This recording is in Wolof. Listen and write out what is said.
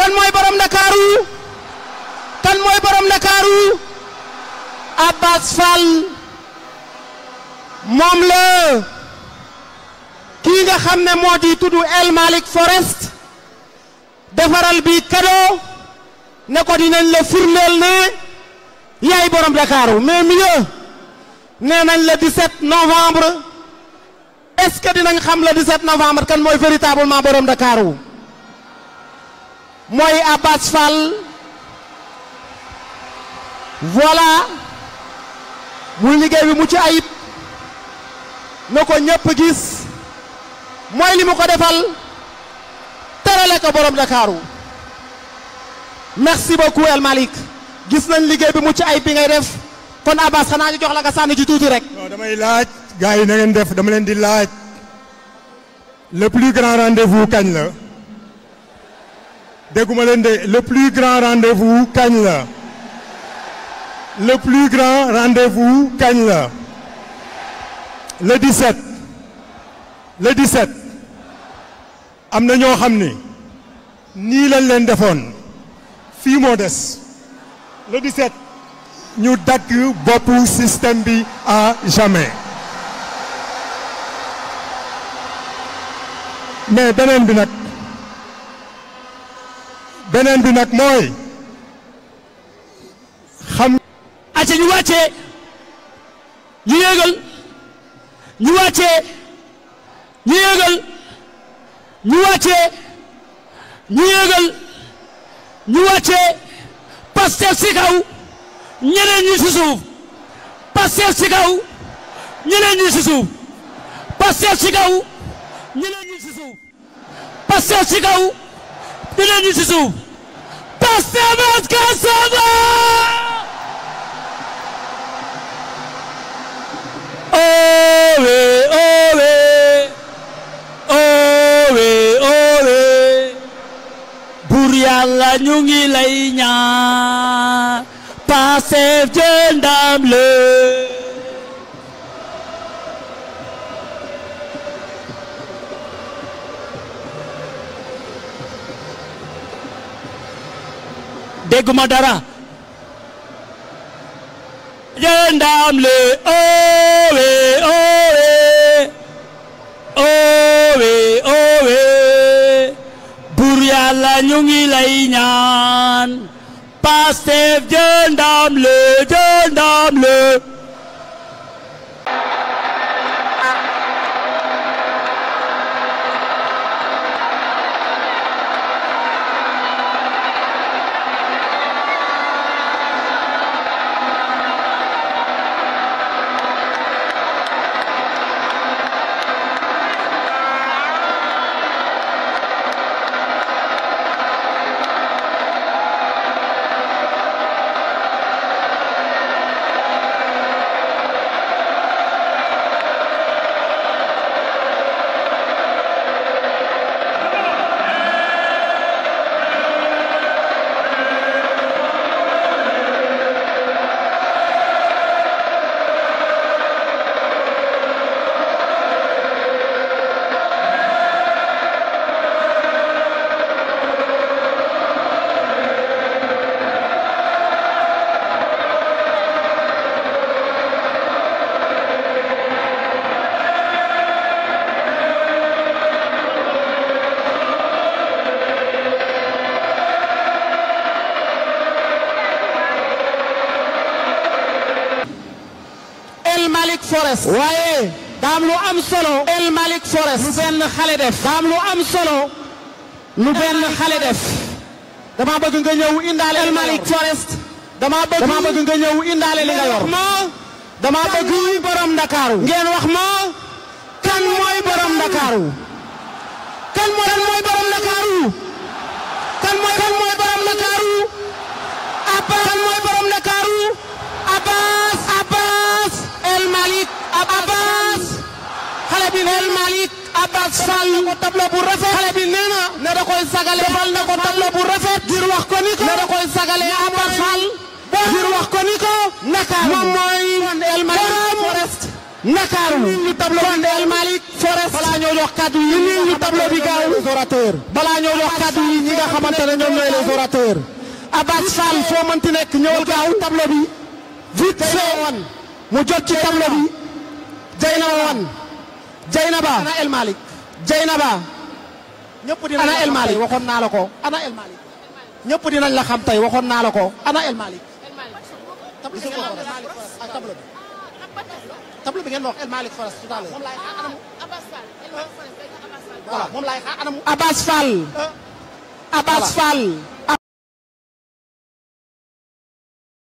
kan mooy borom Ndakaaru kan mooy borom Ndakaaru Abass Fall moom la kii nga xam ne moo di tudd El Malick Forest defaral bi cadeau ne ko dinañ la firndeel ne yaay borom Ndakaaru mais mieux nee nañ le 17 novembre est-ce que dinañ xam le 17 novembre kan mooy véritablement borom Ndakaaru mooy Abass Fall voilà muy liggéey bi mu ci ayib na ko ñëpp gis mooy li mu ko defal terale ko borom Ndakaaru merci beaucoup El Malick gis nañ liggéey bi mu ci ayib bi ngay def kon Abass xanaa ñu jox la nga sànni ci tuuti rek. non damay laaj gars yi na ngeen def dama leen di laaj le plus grand rendez-vous kañ la dégguma leen de le plus grand rendez-vous kañ la le plus grand rendez-vous kañ la le 17 le 17 am na ñoo xam ni nii lañ leen defoon fii moo des le 17 ñu dagg boppu système bi à jamais mais beneen bi nag mooy xam. acca ñu wàccee ñu yéegal ñu wàccee ñu yéegal ñu wàccee ñu yéegal ñu wàccee Pastef ci kaw ñeneen ñi ci suuf Pastef ci kaw ñeneen ñi ci suuf Pastef ci kaw ñeneen ñi ci suuf Pastef ci kaw ñeneen ñi ci suuf Pastef Casamance. Owe owe owe owe Buur Yàlla ñu ngi lay ñaan Pastef jël ndam le dégguma dara jël ndam le owe owe owe owe Buur Yàlla ñu ngi lay ñaan Pastef jël ndam le jël ndam le Forest waaye daam lu am solo El Malick Forest lu benn xale def daam lu am solo lu benn xale def dama bëgg nga ñëw indaale El Malick Forest dama bëgg nga ñëw indaale li nga yor dama bëgg borom Ndakaaru ngeen wax ma kan mooy borom Ndakaaru kan mooy borom Ndakaaru kan mooy borom Ndakaaru Abass kan mooy borom Ndakaaru Abass El Malick Abass xale bi El Malick Abass Fall ko tableau bu rafet xale bi nee na ne da koy sagale defal na ko tableau bu rafet ngir wax ko ni ko ne da koy sagale Abass Fall ngir wax ko ni ko Ndakaaru moom mooy El Malick Forest Ndakaaru ñu tableau bi El Malick Forest balaa ñoo jox kaddu yi ñu tableau bi gaaw les orateurs balaa ñoo jox kaddu yi ñi nga xamante ne ñoom ñooy les orateurs Abass Fall foo mënti nekk ñëwal gaaw tableau bi vite fait mu jot ci tableau bi Dieynaba ana El Malick Dieynaba ñëpp dinañ ana El Malick waxoon naa la ko ana El Malick ñëpp dinañ la xam tey waxoon naa la ko ana El Malick tableau bi ngeen wax El Malick Forest tout à l'heure voilà moom laay xaar anamu Abass Fall